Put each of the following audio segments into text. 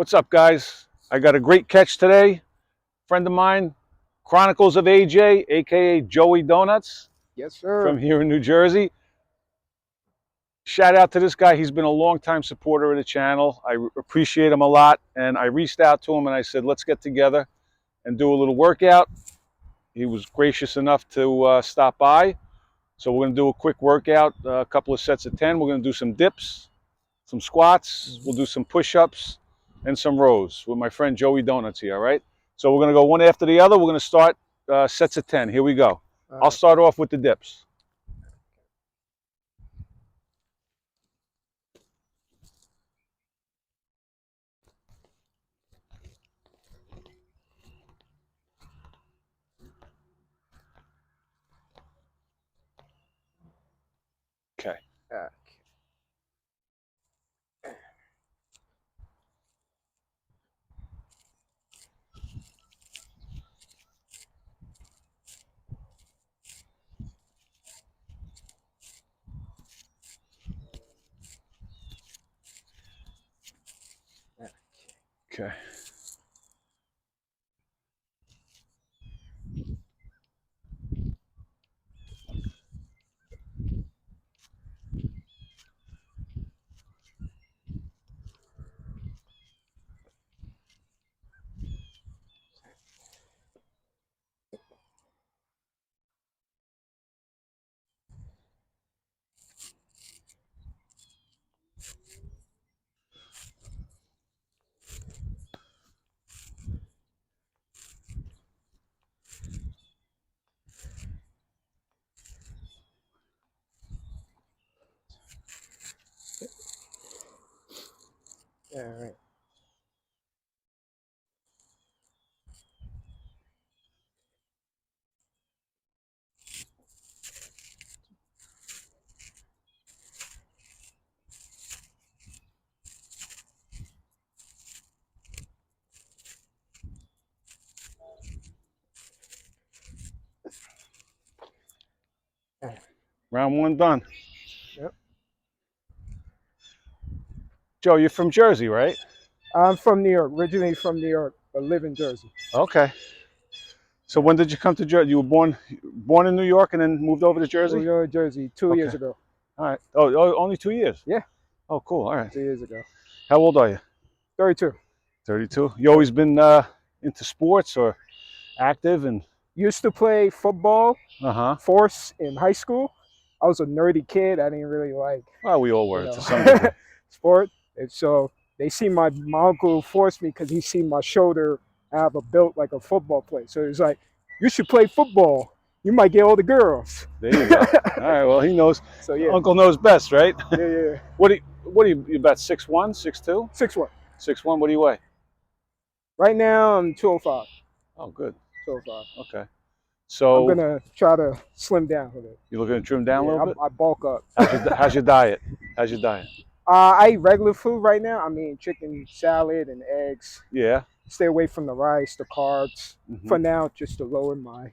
What's up, guys? I got a great catch today. Friend of mine, Chronicles of AJ, aka Joey Donuts, Yes, sir. from here in New Jersey. Shout out to this guy. He's been a long-time supporter of the channel. I appreciate him a lot, and I reached out to him and I said, let's get together and do a little workout. He was gracious enough to stop by. So we're going to do a quick workout, a couple of sets of 10. We're going to do some dips, some squats. We'll do some push-ups and some rows with my friend Joey Donuts here, all right? So we're going to go one after the other. We're going to start sets of 10. Here we go. I'll start off with the dips. Okay. Okay. All right. Round one done. Yep. Joe, you're from Jersey, right? I'm from New York, originally from New York, but live in Jersey. Okay. So when did you come to Jersey? You were born in New York and then moved over to Jersey? Moved over to Jersey 2 years ago. All right. Oh, only 2 years? Yeah. Oh, cool. All right. 2 years ago. How old are you? 32. 32. You always been into sports or active and? Used to play football, Uh-huh. force in high school. I was a nerdy kid. I didn't really like. Well, we all were to some degree. Sport. And so they see my uncle forced me because he seen my shoulder have a built like a football player. So he's like, you should play football. You might get all the girls. There you go. All right. Well, he knows. So yeah. Uncle knows best, right? Yeah. What are you about 6'1", 6'2"? 6'1". 6'1". What do you weigh? Right now I'm 205. Oh, good. 205. Okay. So I'm gonna try to slim down a bit. you're looking to trim down a little bit? I bulk up. How's your diet? How's your diet? I eat regular food right now. I mean, chicken salad and eggs. Yeah. Stay away from the rice, the carbs. For now, just to lower my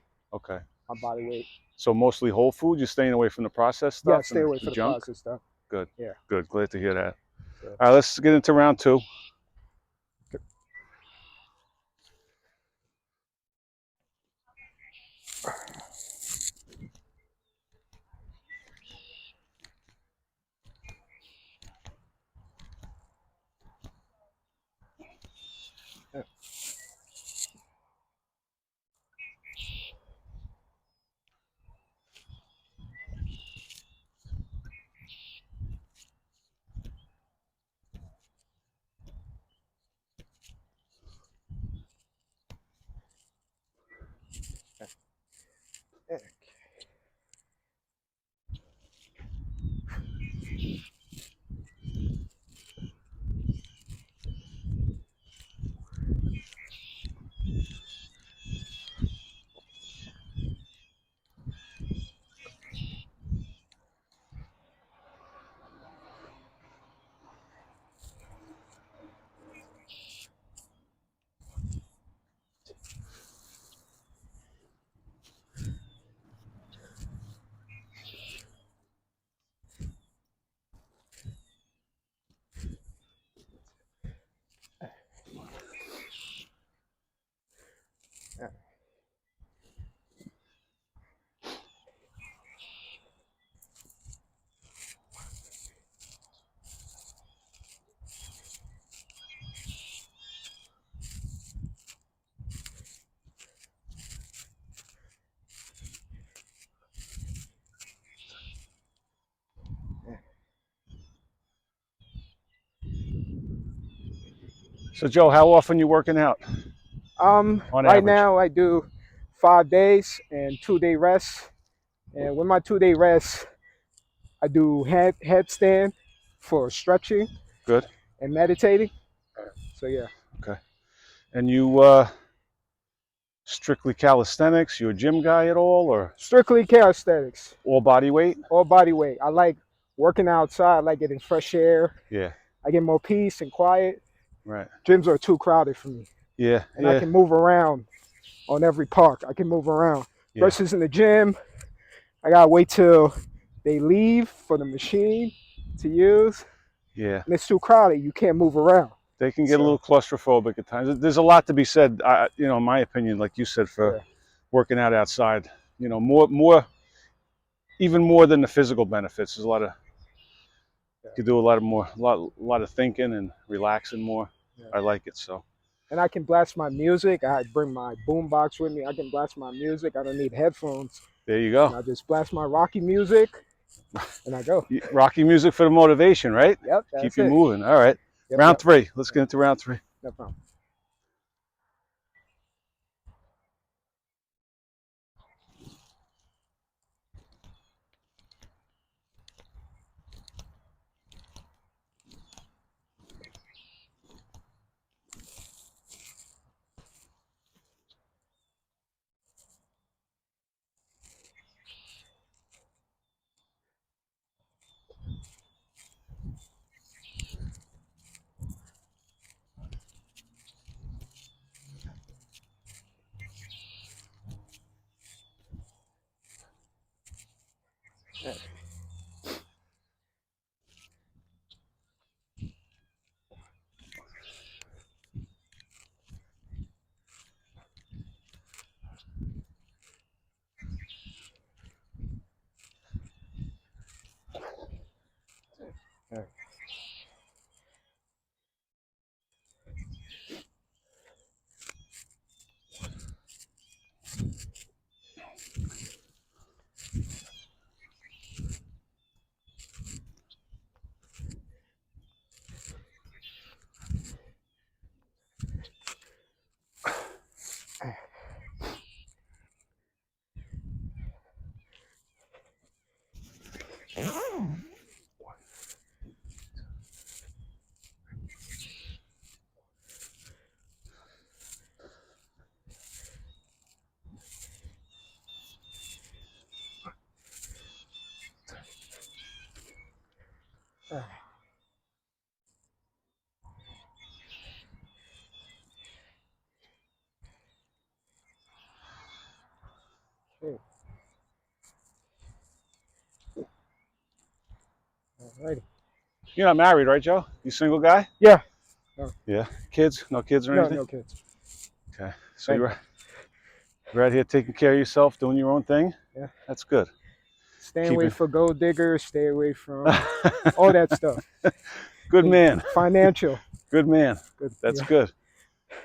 body weight. So mostly whole food. You're staying away from the processed stuff. Yeah, stay away from the junk? processed stuff. Good. Yeah. Good. Glad to hear that. Good. All right, let's get into round two. Okay. So Joe, how often you working out on Right average? now I do 5 days and 2 day rest. And with my 2 day rest, I do headstand for stretching Good. and meditating. So yeah, Okay. And you strictly calisthenics? You a gym guy at all, or strictly calisthenics, all body weight? all body weight. I like working outside. I like getting fresh air. Yeah. I get more peace and quiet. Right. Gyms are too crowded for me, Yeah. and I Yeah. can move around on every park. I can move around. Yeah. Versus in the gym, I gotta wait till they leave for the machine to use, Yeah. and it's too crowded. You can't move around. They can get a little So claustrophobic at times. There's a lot to be said, in my opinion, like you said, for yeah, working out outside. More, even more than the physical benefits. There's a lot of yeah, you can do a lot of thinking and relaxing more. yeah. I like it. So And I can blast my music. I bring my boom box with me. I can blast my music. I don't need headphones. there you And go. I just blast my Rocky music and I go. Rocky music for the motivation, right? Yep, Keep that's you it. moving. All right. Yep, Round yep. three. Let's get into round three. No problem. All right. All right. Okay. All righty. You're not married, right, Joe? You single guy? Yeah. No, Yeah. Kids? No kids or no, anything? no kids. Okay. So Thank you. you're out here taking care of yourself, doing your own thing. Yeah. That's good. Stay away Keeping. from gold diggers. Stay away from all that stuff. Good man. Financial. Good man. Good. That's Yeah. good.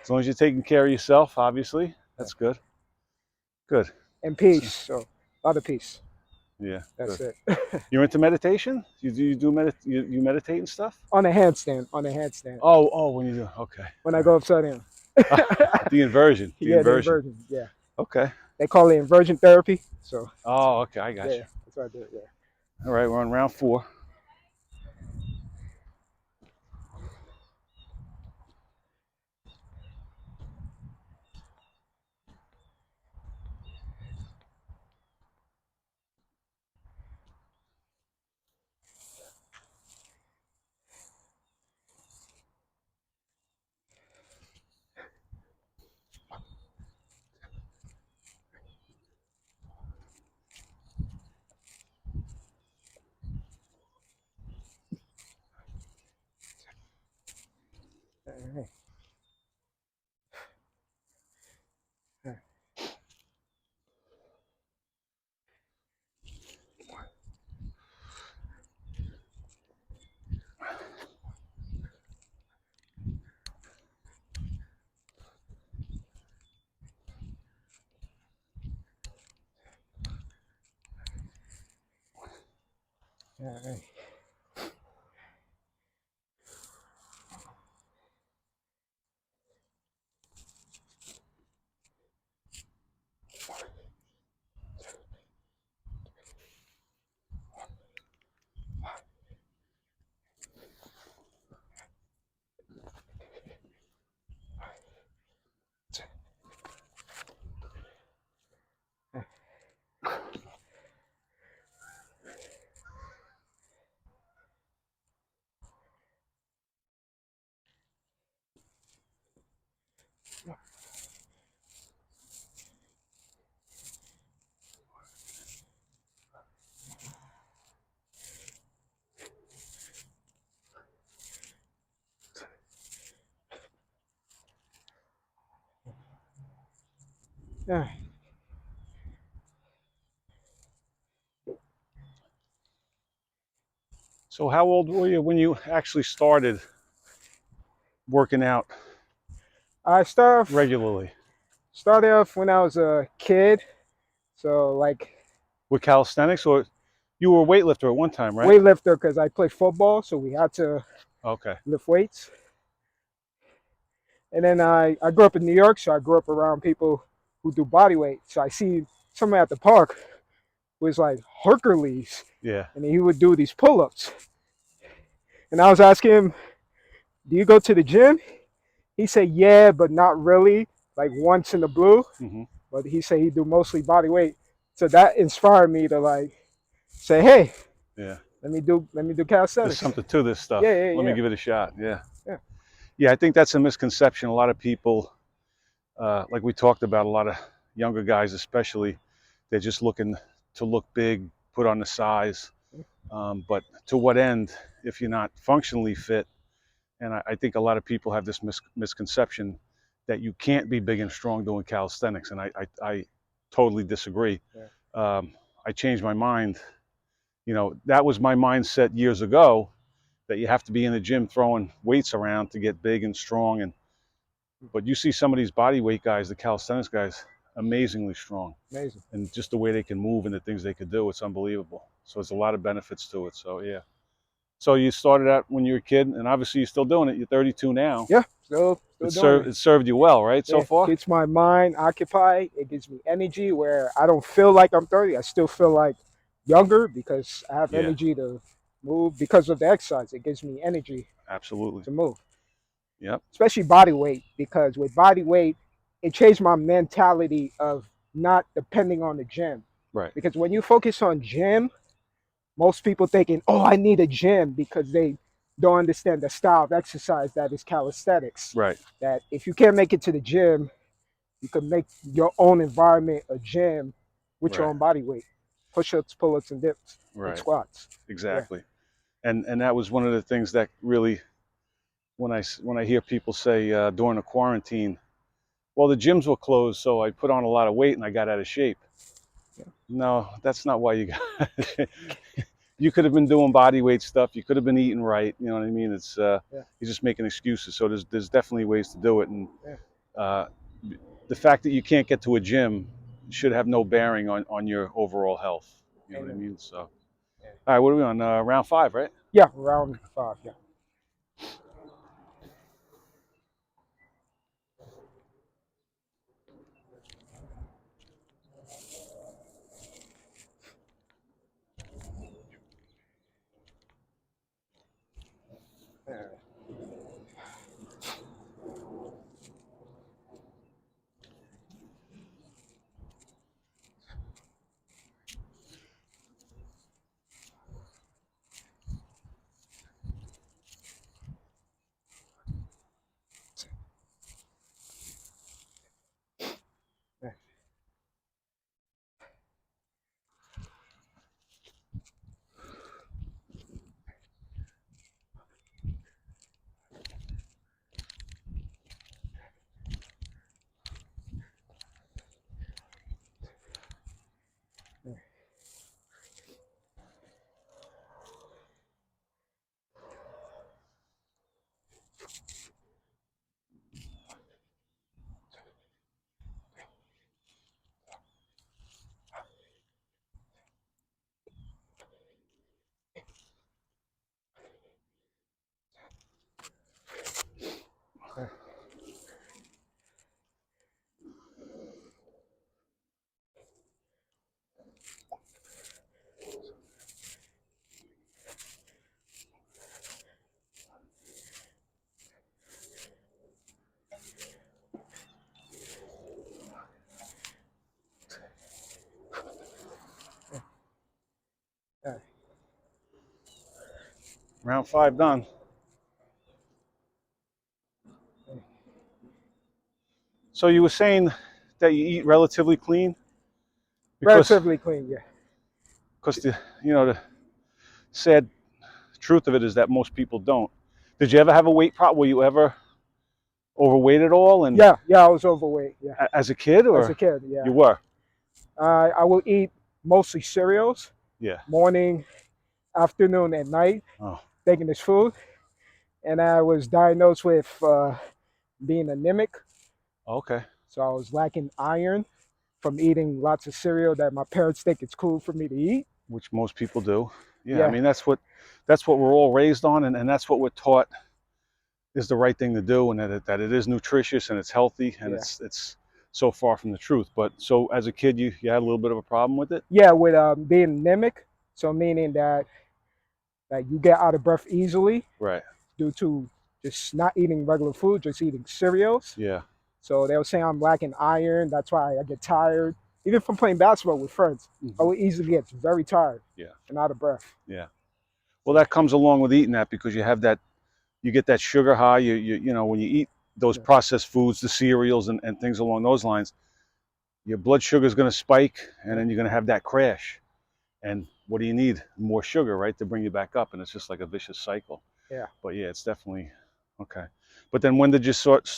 As long as you're taking care of yourself, obviously, Yeah. that's good. Good. And So, peace. So a lot of peace. yeah. That's Good. it. You're into meditation? You meditate and stuff? On a handstand. On a handstand. Oh, when you do. Okay. When I All go upside down. right. The inversion. The Yeah, the inversion. inversion. Yeah. Okay. They call it inversion therapy. So Oh, okay. I got yeah, you. that's what I do. Yeah. All right. We're on round 4. All right. All right. Yeah. So how old were you when you actually started working out I regularly started off when I was a kid. So like with calisthenics, or you were a weightlifter at one time, right? weightlifter because I played football, so we had to Okay. lift weights. And then I grew up in New York, so I grew up around people who do body weight. So I see someone at the park who was like Hercules, Yeah. and he would do these pull-ups. And I was asking him, "Do you go to the gym?" He said, "Yeah, but not really. Like once in the blue." Hmm. But he said he do mostly body weight. So that inspired me to like say, "Hey, Yeah. let me do There's calisthenics." something to this stuff. Yeah, yeah, Let me yeah, give it a shot. Yeah. yeah. Yeah, I think that's a misconception. A lot of people, like we talked about, a lot of younger guys especially, they're just looking to look big, put on the size. But to what end if you're not functionally fit? And I think a lot of people have this misconception that you can't be big and strong doing calisthenics, and I totally disagree. Yeah. I changed my mind. You know, that was my mindset years ago, that you have to be in the gym throwing weights around to get big and strong. And but you see some of these body weight guys, the calisthenics guys, amazingly strong, Amazing. and just the way they can move and the things they could do, it's unbelievable. So there's a lot of benefits to it. So yeah. So you started out when you were a kid, and obviously you're still doing it. You're 32 now. Yeah, still doing it. It served you well, right, so Yeah, far? keeps my mind occupied. It gives me energy where I don't feel like I'm 30. I still feel like younger because I have Yeah, energy to move because of the exercise. It gives me energy absolutely. to move, Yep. especially body weight, because with body weight, it changed my mentality of not depending on the gym. Right. Because when you focus on gym, most people thinking, "Oh, I need a gym," because they don't understand the style of exercise that is calisthenics. Right. That if you can't make it to the gym, you can make your own environment a gym with your Right. own body weight, push-ups, pull-ups, and dips, and Right. squats. Yeah, Exactly. And that was one of the things that really, when I hear people say during the quarantine, well, the gyms were closed, so I put on a lot of weight and I got out of shape. yeah, No, that's not why you got. You could have been doing body weight stuff. You could have been eating right. You know what I mean? It's yeah, you're just making excuses. So there's definitely ways to do it. And yeah. uh, the fact that you can't get to a gym should have no bearing on your overall health. You know what I Amen. mean? So, all Yeah, right, what are we on? Round 5, right? yeah, round 5. Yeah. Yeah. Yeah. Yeah. Round 5 done. So you were saying that you eat relatively clean because Relatively clean. Yeah. the the sad truth of it is that most people don't. Did you ever have a weight problem? Were you ever overweight at all? And Yeah, yeah, I was overweight. Yeah, as a kid, as a or kid. Yeah, you were? I will eat mostly cereals, Yeah. morning, afternoon, and night, Oh, taking this food. And I was diagnosed with being anemic, okay. so I was lacking iron from eating lots of cereal that my parents think it's cool for me to eat. Which most people do. Yeah, I Yeah, mean that's what we're all raised on, and that's what we're taught is the right thing to do, and that it is nutritious and it's healthy, and yeah, it's so far from the truth. But so as a kid, you had a little bit of a problem with it, yeah. With being anemic, so meaning that you get out of breath easily right? due to just not eating regular food, just eating cereals. Yeah. So they were saying I'm lacking iron. That's why I get tired. Even from playing basketball with friends, I Hmm. would easily get very tired Yeah. and out of breath. Yeah. Well, that comes along with eating that because you get that sugar high. You know when you eat those Yeah, processed foods, the cereals and things along those lines, your blood sugar is going to spike, and yeah, then you're going to have that crash. And what do you need? More sugar, right, to bring you back up, and it's just like a vicious cycle. yeah. But yeah, it's definitely okay. But then when did you sort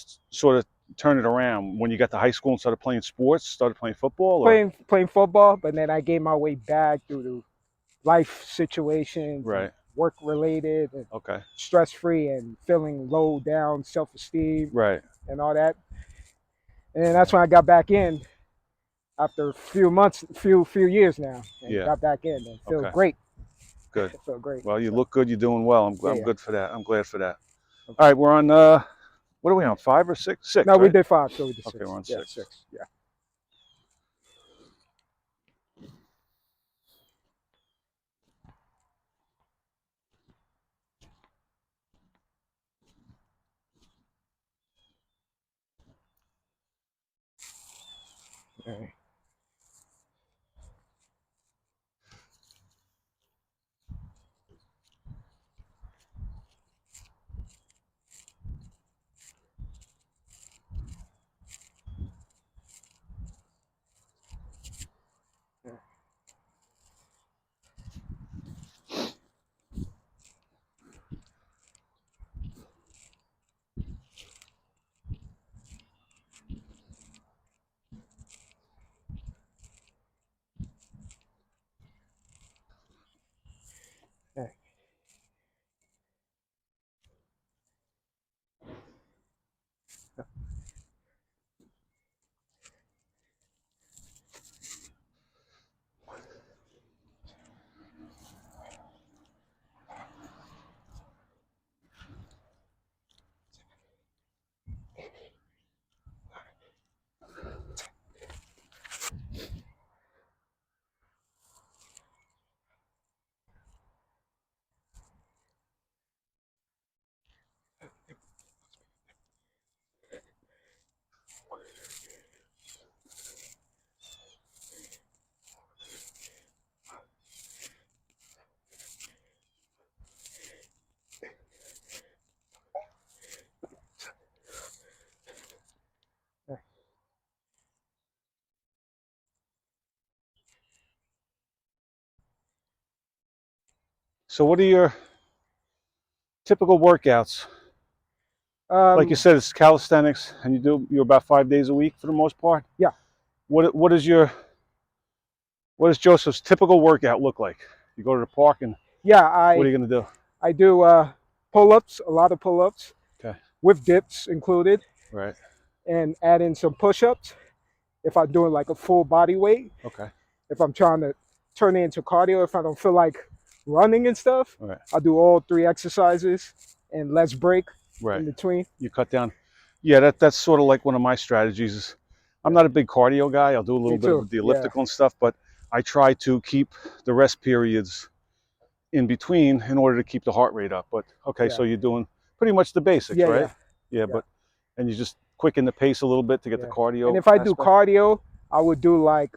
of turn it around? When you got to high school and started playing sports, started playing football, or Playing football, but then I gave my way back due to life situations and right? work related and Okay, stress free and feeling low down, self esteem right. and all that. And that's when I got back in after a few months, few years now, and Yeah. got back in and feel Okay. great. Good. I feel great. Well, you So look good. You're doing well. yeah, I'm yeah. good for that. I'm glad for that. All Okay. right, we're on. What are we on? 5 or 6? 6, No, we right? did 5, so we did Okay, 6. we're on Yeah, 6. 6. Yeah. All right. All right. So, what are your typical workouts? Like you Um, said, it's calisthenics, and you're about 5 days a week for the most part. yeah, What does Joseph's typical workout look like? You go to the park, and yeah. what are I you gonna do? I do pull-ups, a lot of pull-ups Okay. with dips included, Right. and add in some push-ups if I'm doing like a full body weight. Okay. If I'm trying to turn it into cardio, if I don't feel like running and stuff, All right. I'll do all 3 exercises and let's break Right. in between. You cut down. Yeah, that's sort of like one of my strategies. I'm Yeah, not a big cardio guy. I'll do a me little bit too. of the Yeah, elliptical and stuff, but I try to keep the rest periods in between in order to keep the heart rate up. But okay, yeah, so you're doing pretty much the basics, yeah, right? yeah, Yeah, yeah, and you just quicken the pace a little bit to get the yeah. And cardio if I do aspect. cardio, I would do like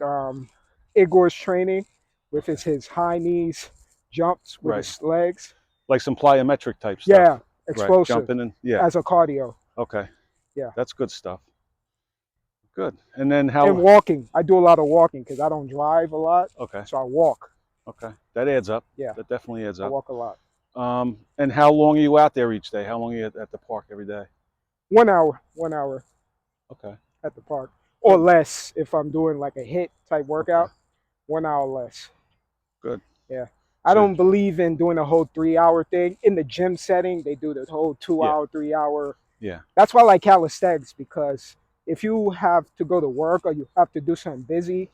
Igor's training with Okay. his high knees jumps with Right. his legs. Like some plyometric type stuff. Yeah, Right. explosive Jumping and yeah. as a cardio. Okay. Yeah. That's good stuff. Good. And then And how walking. I do a lot of walking because I don't drive a lot. okay. So I walk. Okay. That adds up. Yeah, That definitely adds I up. walk a lot. And how long are you out there each day? How long are you at the park every day? 1 hour Okay. at the park, or Good. less if I'm doing like a hit type Okay. workout. 1 hour less. Good. Yeah. I So don't believe in doing a whole 3 hour thing. In the gym setting, they do the whole two yeah, hour, 3 hour. yeah, That's why I like calisthenics, because if you have to go to work or you have to do something busy,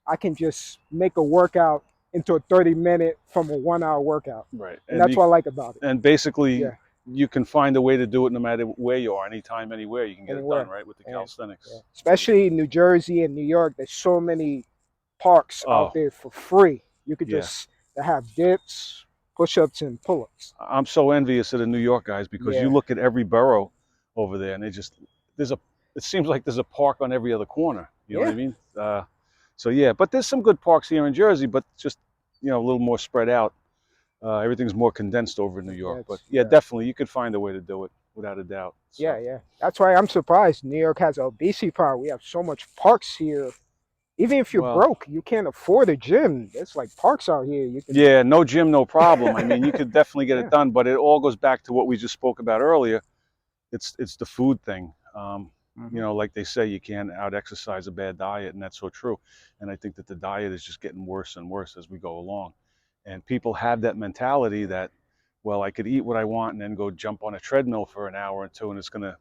I can just make a workout into a 30-minute from a 1 hour workout. right. And that's what I like about it. And basically Yeah. you can find a way to do it no matter where you are, anytime, anywhere. You can get it done, Anywhere. right, with the Yeah. Yeah. calisthenics. So Especially in New Jersey and New York, there's so many parks out oh there for free. You could yeah, just have dips, push ups, and pull ups. I'm so envious of the New York guys because you Yeah. look at every borough over there, and there's a it seems like there's a park on every other corner. You know what Yeah. I mean? So yeah, but there's some good parks here in Jersey, but just a little more spread out. Everything's more condensed over in New York. But That's, yeah, yeah. definitely you could find a way to do it without a doubt. Yeah, So yeah. That's why I'm surprised New York has a obesity problem. We have so much parks here. Even if you're well, broke, you can't afford a gym. There's like parks out here. You can. yeah, no gym, no problem. I mean, you could definitely get it Yeah. done, but it all goes back to what we just spoke about earlier. It's the food thing. Hmm. Like they say, you can't out exercise a bad diet, and that's so true. And I think that the diet is just getting worse and worse as we go along. And people have that mentality that, well, I could eat what I want and then go jump on a treadmill for an hour or two, and it's going to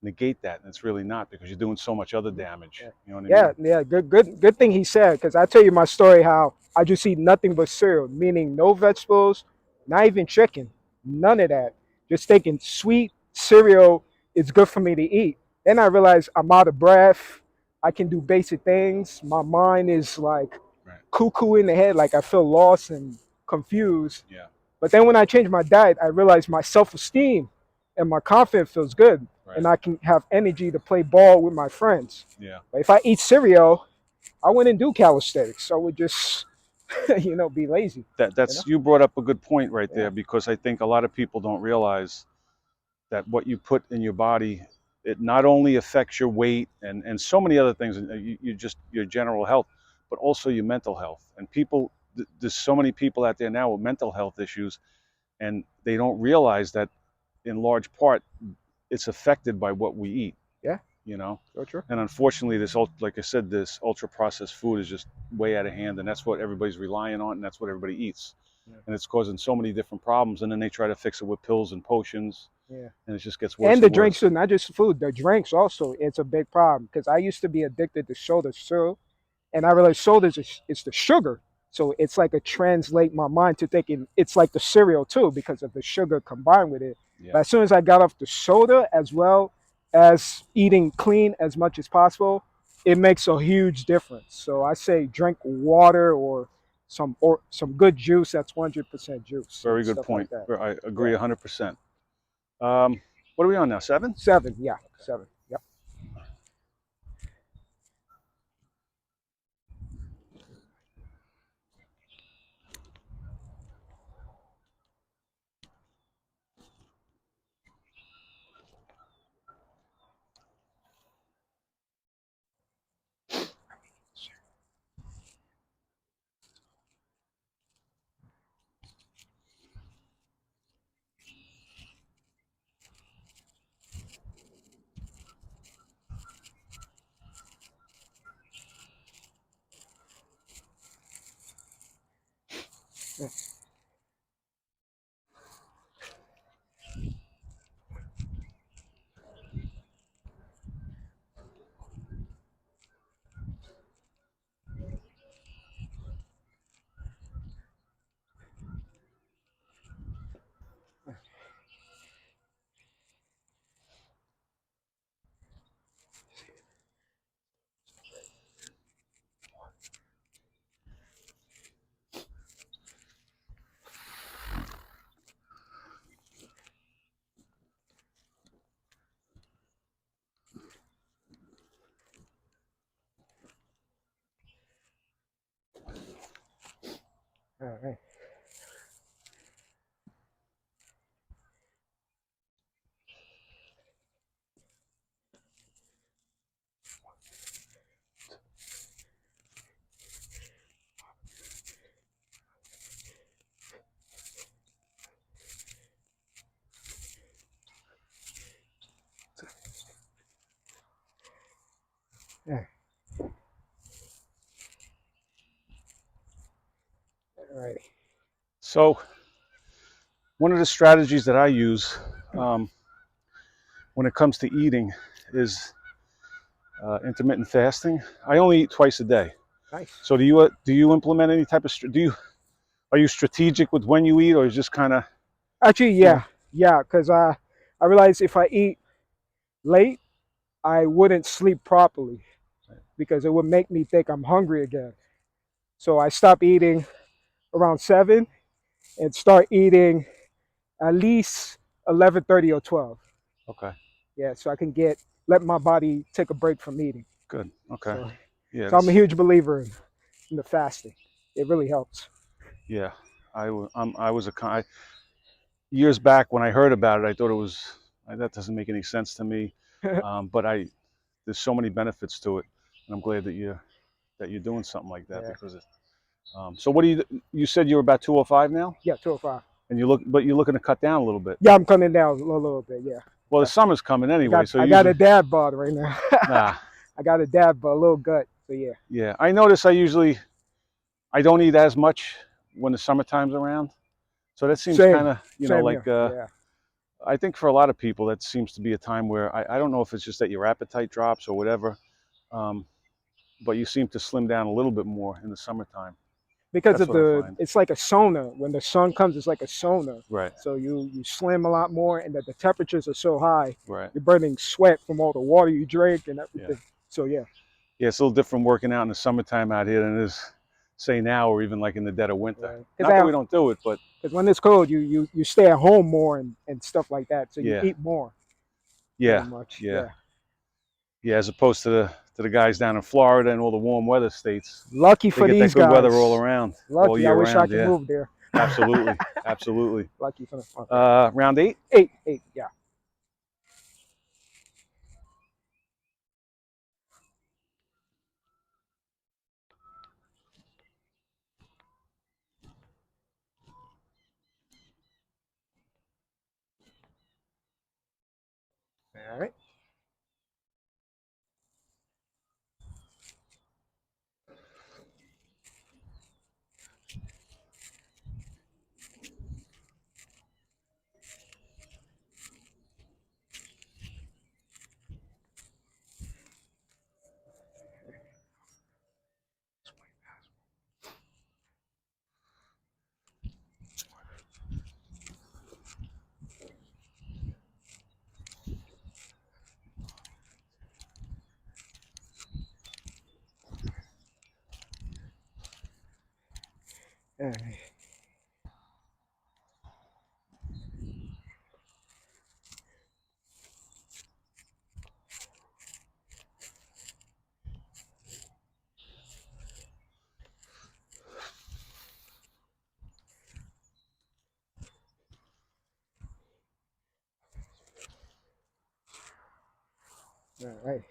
negate that. And it's really not, because you're doing so much other damage. Yeah, You know what I yeah, mean? yeah. Good thing he said, because I tell you my story how I just eat nothing but cereal, meaning no vegetables, not even chicken, none of that. Just taking sweet cereal is good for me to eat. Then I realized I'm out of breath. I can do basic things. My mind is like Right. cuckoo in the head, like I feel lost and confused. Yeah. But then when I changed my diet, I realized my self-esteem and my confidence feels good, Right. and I can have energy to play ball with my friends. Yeah. But if I eat cereal, I wouldn't do calisthenics. I would just, be lazy. You know? You brought up a good point right Yeah. there, because I think a lot of people don't realize that what you put in your body, it not only affects your weight and so many other things, you just your general health, but also your mental health. And there's so many people out there now with mental health issues, and they don't realize that in large part it's affected by what we eat. Yeah. You know, So true. and unfortunately, like I said, this ultra processed food is just way out of hand, and that's what everybody's relying on, and that's what everybody eats, Yeah. and it's causing so many different problems. And then they try to fix it with pills and potions, Yeah. and it just gets worse And the and drinks worse. too, not just food. The drinks also, it's a big problem because I used to be addicted to soda too, and I realized soda is the sugar. So it's like a translate my mind to thinking it's like the cereal too because of the sugar combined with it. Yeah. But as soon as I got off the soda as well as eating clean as much as possible, it makes a huge difference. So I say drink water or some good juice that's 100% juice and Very good stuff like point. that. I agree Yeah. 100%. What are we on now? 7? 7, yeah, 7. Yep. Yeah. All right. So one of the strategies that I use when it comes to eating is intermittent fasting. I only eat twice a day. Nice. So do you implement any type of are you strategic with when you eat, or is just kind of, Actually, you know? yeah, because I realize if I eat late, I wouldn't sleep properly because it would make me think I'm hungry again. So I stop eating around 7 and start eating at least 11:30 or 12. Okay, Yeah, so I can let my body take a break from eating. good. Okay, So yeah, so I'm a huge believer in the fasting. It really helps. yeah. I was years back when I heard about it. I thought it was that doesn't make any sense to me, but there's so many benefits to it, and I'm glad that you're doing something like that Yeah. because so what do you said you were about 205 now, Yeah, 205. and you're looking to cut down a little bit. Yeah, I'm coming down a little bit. Yeah. Well, the Yeah. summer's coming anyway, so I got a usually, dad bod right now. nah, I got a dad bod, a little gut. So yeah. yeah. I notice I don't eat as much when the summertime's around, so that seems kind Same. of Same like here. Yeah. I think for a lot of people that seems to be a time where I don't know if it's just that your appetite drops or whatever, um, but you seem to slim down a little bit more in the summertime. Because That's of what I find. it's like a sauna. When the sun comes, it's like a sauna. Right, So you slim a lot more, and that the temperatures are so high, right, you're burning sweat from all the water you drink and yeah. everything. So yeah. Yeah, it's a little different working out in the summertime out here than it is, say, now or even like in the dead of winter. Right. Not that we don't do it, but Because when it's cold, you stay at home more and stuff like that. So you yeah, eat more, pretty yeah, much. yeah, Yeah. yeah. As opposed to the guys down in Florida and all the warm weather states, Lucky they for get that these good weather all guys. around, all Lucky. I year wish I round. could Yeah, move there. absolutely, absolutely. Lucky for them. Okay. Round 8. Eight. Yeah. All right. All right. All right.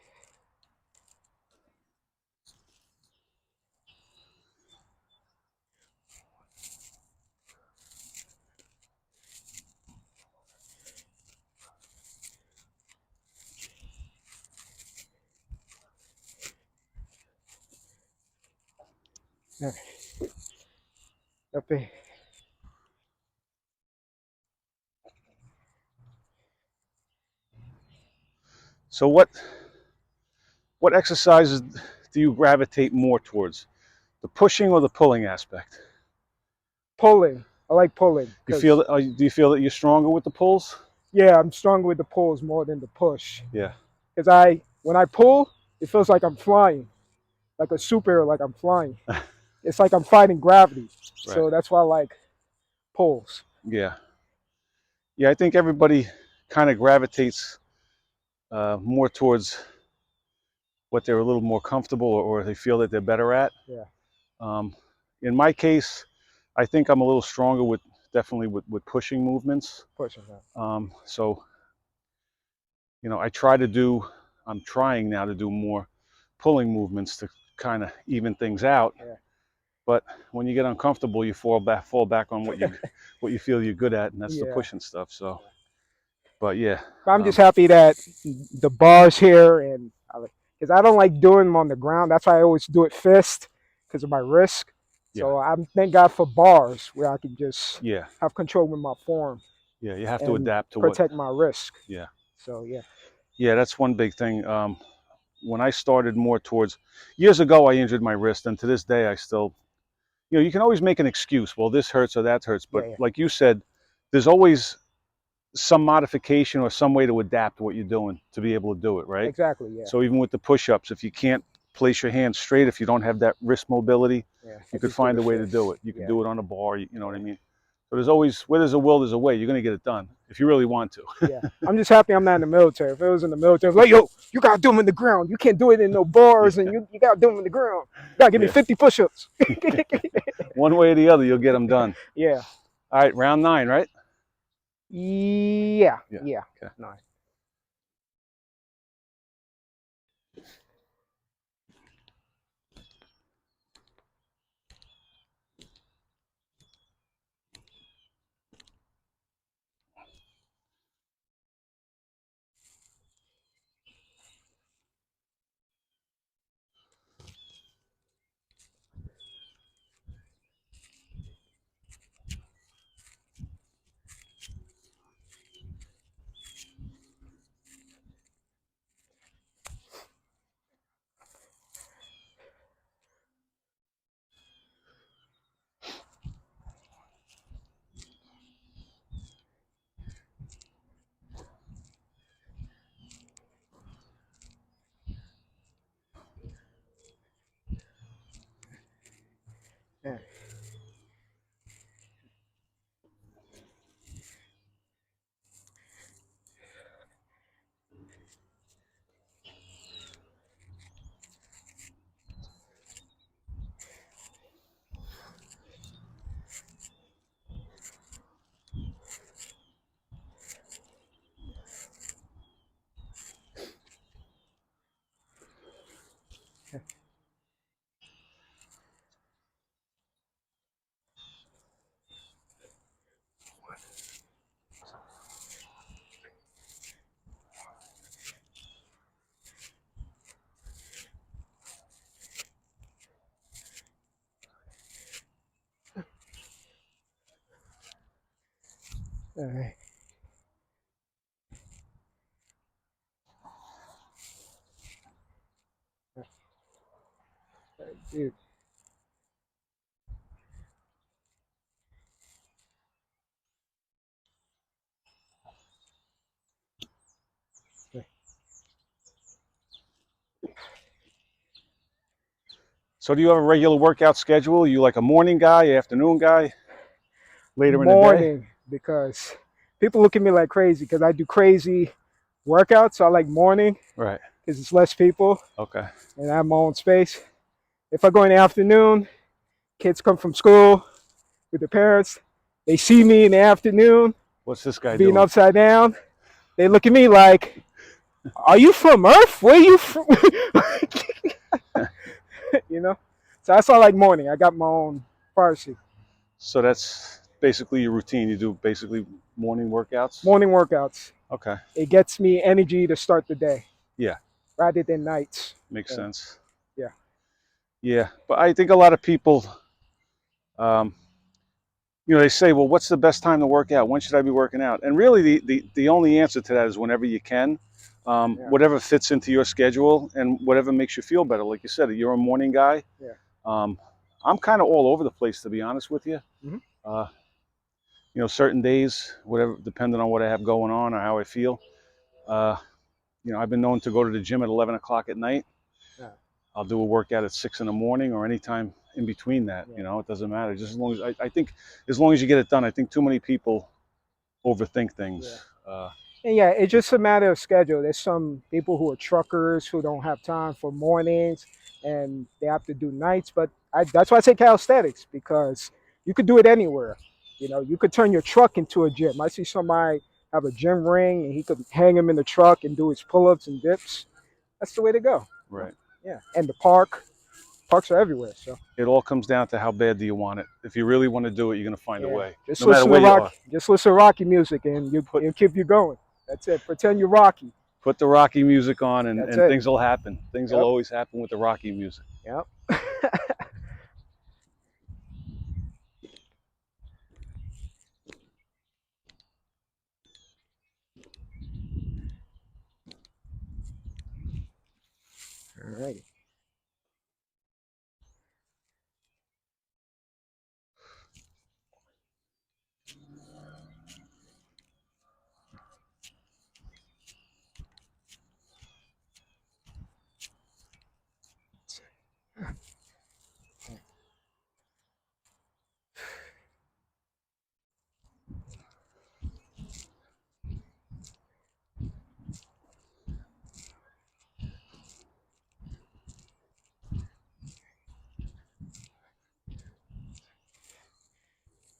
All right. Okay. So what exercises do you gravitate more towards, the pushing or the pulling aspect? Pulling. I like pulling You feel because do you feel that you're stronger with the pulls? yeah, I'm stronger with the pulls more than the push. Yeah, Because when I pull, it feels like I'm flying, like a superhero, like I'm flying. It's like I'm fighting gravity. right. So that's why I like pulls. Yeah, yeah. I think everybody kind of gravitates more towards what they're a little more comfortable, or they feel that they're better at. Yeah, Um, in my case, I think I'm a little stronger with definitely with pushing movements. pushing that. So I try to do. I'm trying now to do more pulling movements to kind of even things out. Yeah, But when you get uncomfortable, you fall back on what you feel you're good at, and that's the yeah. pushing stuff. So, but yeah, But I'm just happy that the bars here and I because I don't like doing them on the ground. That's why I always do it fist because of my risk. So I'm thank God for bars where I can just Yeah. have control with my form Yeah. You have to and adapt to what. protect my risk. Yeah. So yeah. Yeah. That's one big thing. When I started more towards years ago, I injured my wrist, and to this day, I still, you can always make an excuse. Well, this hurts or that hurts, but Yeah, yeah. like you said, there's always some modification or some way to adapt what you're doing to be able to do it, right? Exactly. Yeah. So even with the push-ups, if you can't place your hands straight, if you don't have that wrist mobility, Yeah. I you could just do find the a way to do fist. it. You could Yeah. do it on a bar, you know what I Yeah. mean? So there's always, where there's a will, there's a way. You're going to get it done if you really want to. Yeah. I'm just happy I'm not in the military. If it was in the military, like, yo, you gotta do them in the ground. You can't do it in no bars, and Yeah. you gotta do them in the ground. You gotta give me Yeah. 50 push-ups. One way or the other, you'll get them done. Yeah. All right, round 9, right? Yeah. Yeah. Yeah. Okay. Nice. Yeah. All right. Dude. So do you have a regular workout schedule? Are you like a morning guy, afternoon guy, later in the day? Morning, because people look at me like crazy because I do crazy workouts. So I like morning Right. because it's less people Okay. and I have my own space. If I go in the afternoon, kids come from school with their parents. They see me in the afternoon What's this guy being doing? upside down. They look at me like, "Are you from Earth? Where you from?" You know. So that's all like morning. I got my own privacy. So that's basically your routine. You do basically morning workouts? Morning workouts. Okay. It gets me energy to start the day Yeah, rather than nights. makes Yeah. sense. Yeah. Yeah, but I think a lot of people, um, they say, well, what's the best time to work out? When should I be working out? And really, the only answer to that is whenever you can, Yeah. whatever fits into your schedule and whatever makes you feel better. Like you said, you're a morning guy. Yeah. I'm kind of all over the place, to be honest with you. Mm-hmm. Uh, certain days, whatever, depending on what I have going on or how I feel. Uh, I've been known to go to the gym at 11 o'clock at night. Yeah. I'll do a workout at 6 in the morning or anytime in between that. Yeah. It doesn't matter. Just as long as I think, as long as you get it done. I think too many people overthink Yeah. things. And yeah, it's just a matter of schedule. There's some people who are truckers who don't have time for mornings and they have to do nights. But that's why I say calisthenics because you could do it anywhere. You could turn your truck into a gym. I see somebody have a gym ring and he could hang him in the truck and do his pull-ups and dips. That's the way to go. Right. Yeah. And parks are everywhere. So It all comes down to how bad do you want it. If you really want to do it, you're going to find a yeah, way, just no matter listen to where you are. Rocky. Just listen to Rocky music and Put it'll keep you going. That's it. Pretend you're Rocky. Put the Rocky music on, and That's it. things will happen. Things will Yep. always happen with the Rocky music. Yep. All right.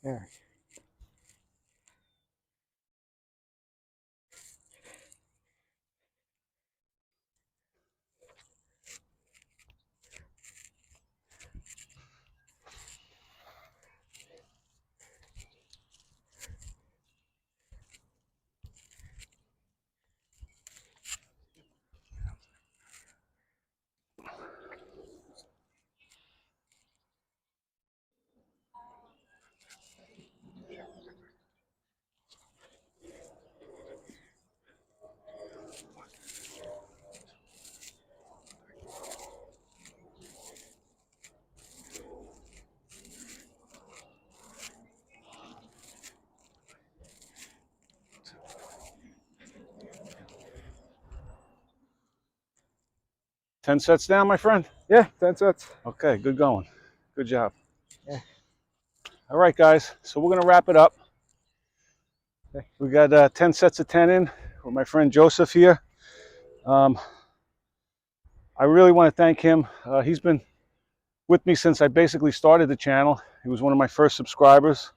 All right. Ten sets down, my friend. Yeah, 10 sets. Okay, good going. Good job. Yeah. All right, guys. So we're gonna wrap it up. Okay. We got 10 sets of 10 in with my friend Joseph here. I really want to thank him. He's been with me since I basically started the channel. He was one of my first subscribers.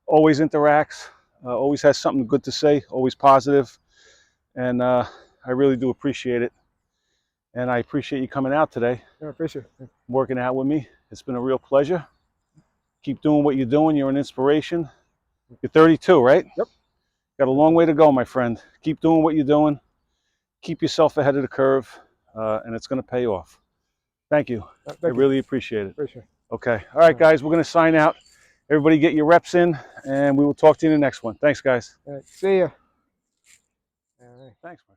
Always interacts. Always has something good to say. Always positive. And I really do appreciate it. And I appreciate you coming out today, I appreciate it. working out with me. It's been a real pleasure. Keep doing what you're doing. You're an inspiration. You're 32, right? Yep. Got a long way to go, my friend. Keep doing what you're doing. Keep yourself ahead of the curve, and it's going to pay off. Thank you. Thank I you. really appreciate it. Appreciate it. Okay. All right, guys. We're going to sign out. Everybody get your reps in, and we will talk to you in the next one. Thanks, guys. All right. See ya. All right. Thanks, my friend.